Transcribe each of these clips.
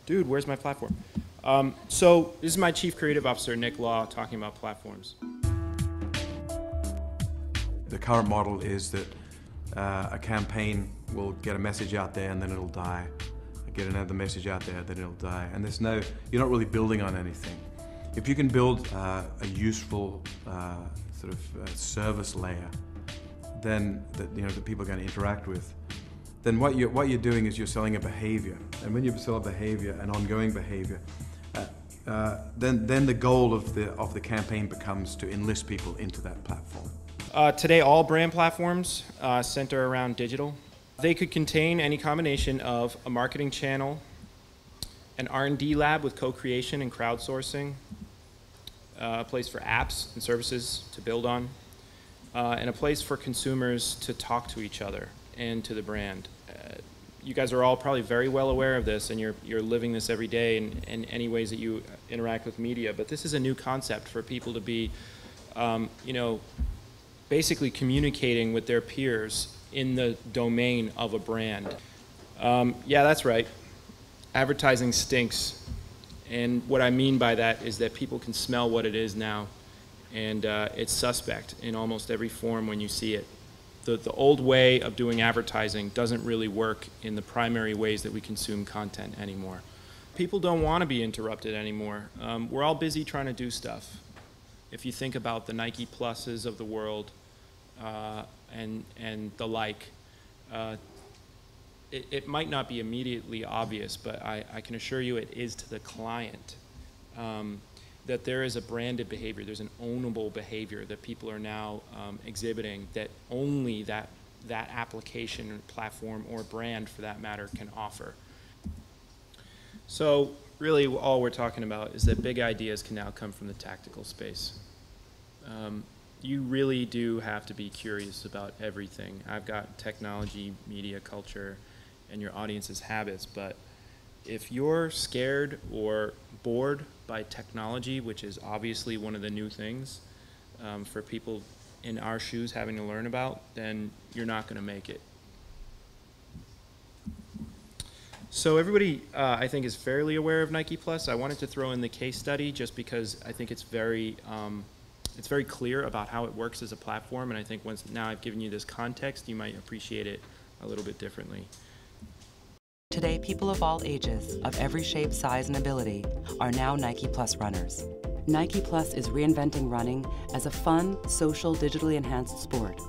Dude, where's my platform? So this is my Chief Creative Officer, Nick Law, talking about platforms. The current model is that a campaign will get a message out there and then it'll die. Get another message out there, then it'll die. And you're not really building on anything. If you can build a useful service layer, then that people are going to interact with, then what you're doing is you're selling a behavior. And when you sell a behavior, an ongoing behavior, then the goal of the campaign becomes to enlist people into that platform. Today, all brand platforms center around digital. They could contain any combination of a marketing channel, an R&D lab with co-creation and crowdsourcing, a place for apps and services to build on, and a place for consumers to talk to each other and to the brand. You guys are all probably very well aware of this, and you're living this every day in any ways that you interact with media. But this is a new concept for people to be, basically communicating with their peers in the domain of a brand. Yeah, that's right. Advertising stinks. And what I mean by that is that people can smell what it is now, and it's suspect in almost every form when you see it. The old way of doing advertising doesn't really work in the primary ways that we consume content anymore. People don't want to be interrupted anymore. We're all busy trying to do stuff. If you think about the Nike Pluses of the world and the like, it might not be immediately obvious, but I can assure you it is to the client, that there is a branded behavior, there's an ownable behavior that people are now exhibiting that only that application or platform or brand, for that matter, can offer. So really all we're talking about is that big ideas can now come from the tactical space. You really do have to be curious about everything. I've got technology, media, culture, and your audience's habits, but if you're scared or bored by technology, which is obviously one of the new things for people in our shoes having to learn about, then you're not going to make it. So everybody, I think, is fairly aware of Nike Plus. I wanted to throw in the case study just because I think it's very clear about how it works as a platform, and I think once now I've given you this context, you might appreciate it a little bit differently. Today, people of all ages, of every shape, size, and ability, are now Nike Plus runners. Nike Plus is reinventing running as a fun, social, digitally enhanced sport.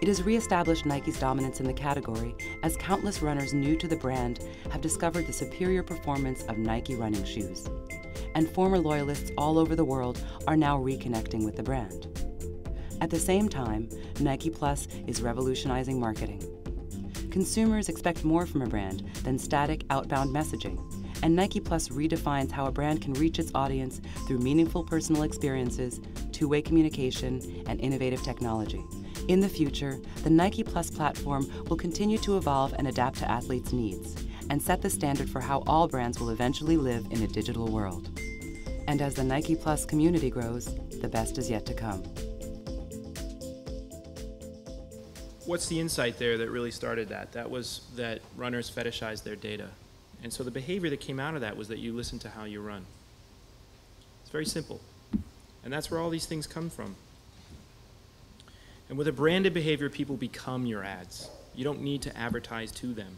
It has reestablished Nike's dominance in the category as countless runners new to the brand have discovered the superior performance of Nike running shoes. And former loyalists all over the world are now reconnecting with the brand. At the same time, Nike Plus is revolutionizing marketing. Consumers expect more from a brand than static, outbound messaging, and Nike Plus redefines how a brand can reach its audience through meaningful personal experiences, two-way communication, and innovative technology. In the future, the Nike Plus platform will continue to evolve and adapt to athletes' needs, and set the standard for how all brands will eventually live in a digital world. And as the Nike Plus community grows, the best is yet to come. What's the insight there that really started that? That was that runners fetishize their data. And so the behavior that came out of that was that you listen to how you run. It's very simple. And that's where all these things come from. And with a branded behavior, people become your ads. You don't need to advertise to them.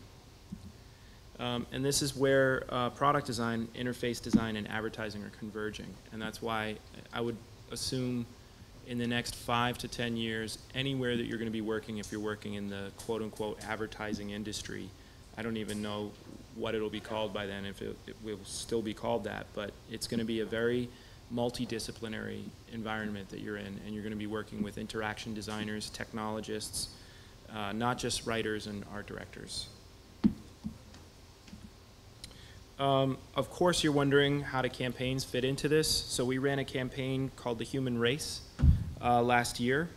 And this is where product design, interface design, and advertising are converging. And that's why I would assume in the next 5 to 10 years, anywhere that you're going to be working, if you're working in the quote-unquote advertising industry, I don't even know what it'll be called by then, if it will still be called that, but it's going to be a very multidisciplinary environment that you're in, and you're going to be working with interaction designers, technologists, not just writers and art directors. Of course, you're wondering how do campaigns fit into this. So we ran a campaign called The Human Race last year.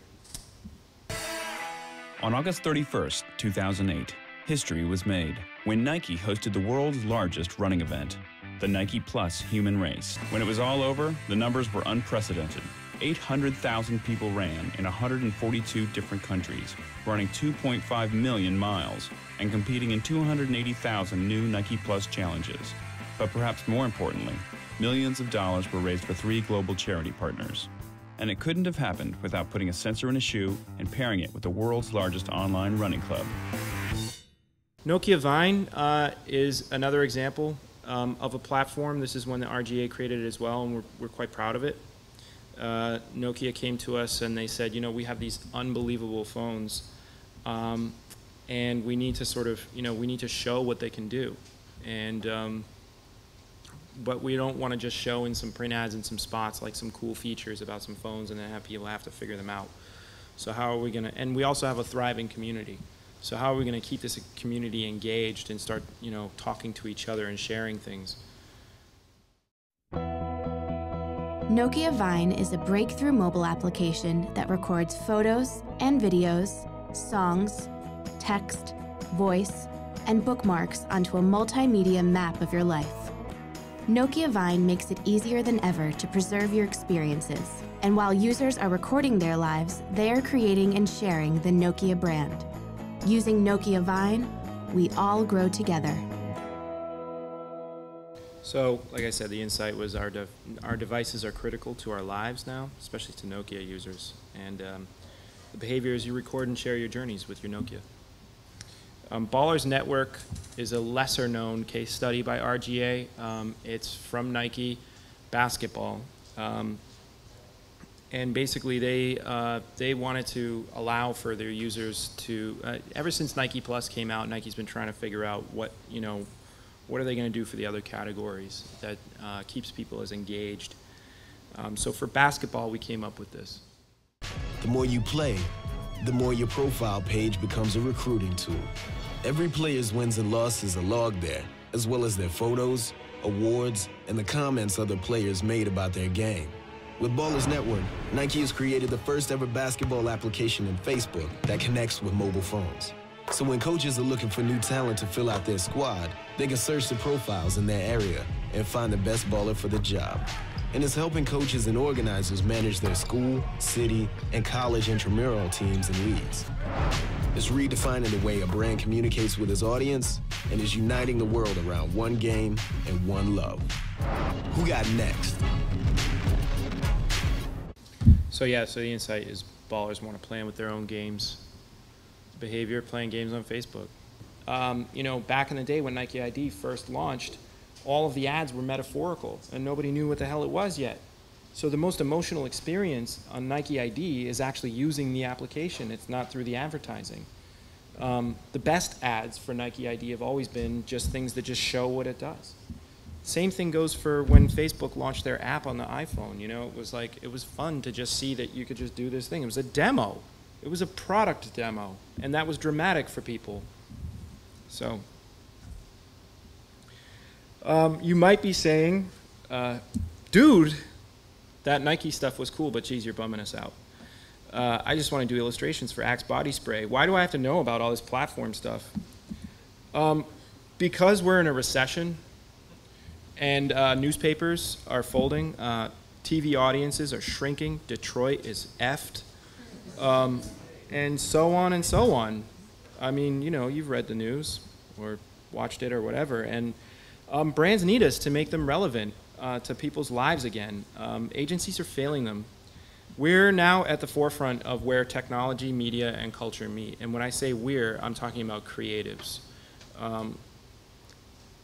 On August 31st, 2008, history was made when Nike hosted the world's largest running event, the Nike Plus Human Race. When it was all over, the numbers were unprecedented. 800,000 people ran in 142 different countries, running 2.5 million miles and competing in 280,000 new Nike Plus challenges. But perhaps more importantly, millions of dollars were raised for 3 global charity partners. And it couldn't have happened without putting a sensor in a shoe and pairing it with the world's largest online running club. Nokia Vine is another example of a platform. This is one that RGA created as well, and we're quite proud of it. Nokia came to us and they said, you know, we have these unbelievable phones, and we need to sort of, you know, we need to show what they can do. And but we don't want to just show in some print ads and some spots like some cool features about some phones and then have people have to figure them out. So how are we going to, and we also have a thriving community. So how are we going to keep this community engaged and start, you know, talking to each other and sharing things? Nokia Vine is a breakthrough mobile application that records photos and videos, songs, text, voice, and bookmarks onto a multimedia map of your life. Nokia Vine makes it easier than ever to preserve your experiences. And while users are recording their lives, they are creating and sharing the Nokia brand. Using Nokia Vine, we all grow together. So, like I said, the insight was our devices are critical to our lives now, especially to Nokia users. And the behavior is you record and share your journeys with your Nokia. Ballers Network is a lesser-known case study by RGA. It's from Nike basketball. And basically, they wanted to allow for their users to, ever since Nike Plus came out, Nike's been trying to figure out what, you know, what are they going to do for the other categories that keeps people as engaged. So for basketball, we came up with this. The more you play, the more your profile page becomes a recruiting tool. Every player's wins and losses are logged there, as well as their photos, awards, and the comments other players made about their game. With Ballers Network, Nike has created the first ever basketball application in Facebook that connects with mobile phones. So when coaches are looking for new talent to fill out their squad, they can search the profiles in their area and find the best baller for the job. And it's helping coaches and organizers manage their school, city, and college intramural teams and leagues. It's redefining the way a brand communicates with its audience and is uniting the world around one game and one love. Who got next? So yeah, so the insight is ballers want to plan with their own games. Behavior, playing games on Facebook. You know, back in the day when Nike ID first launched, all of the ads were metaphorical and nobody knew what the hell it was yet. So the most emotional experience on Nike ID is actually using the application. It's not through the advertising. The best ads for Nike ID have always been just things that just show what it does. Same thing goes for when Facebook launched their app on the iPhone. You know, it was like, it was fun to just see that you could just do this thing. It was a demo. It was a product demo, and that was dramatic for people. So, you might be saying, dude, that Nike stuff was cool, but geez, you're bumming us out. I just want to do illustrations for Axe body spray. Why do I have to know about all this platform stuff? Because we're in a recession, and newspapers are folding, TV audiences are shrinking, Detroit is effed. And so on and so on. I mean, you know, you've read the news or watched it or whatever, and brands need us to make them relevant to people's lives again. Agencies are failing them. We're now at the forefront of where technology, media, and culture meet. And when I say we're, I'm talking about creatives.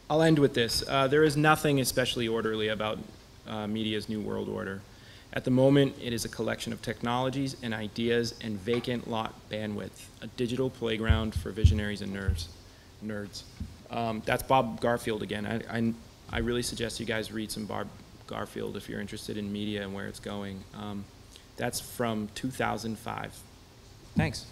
I'll end with this. There is nothing especially orderly about media's new world order. At the moment, it is a collection of technologies and ideas and vacant lot bandwidth, a digital playground for visionaries and nerds. That's Bob Garfield again. I really suggest you guys read some Bob Garfield if you're interested in media and where it's going. That's from 2005. Thanks.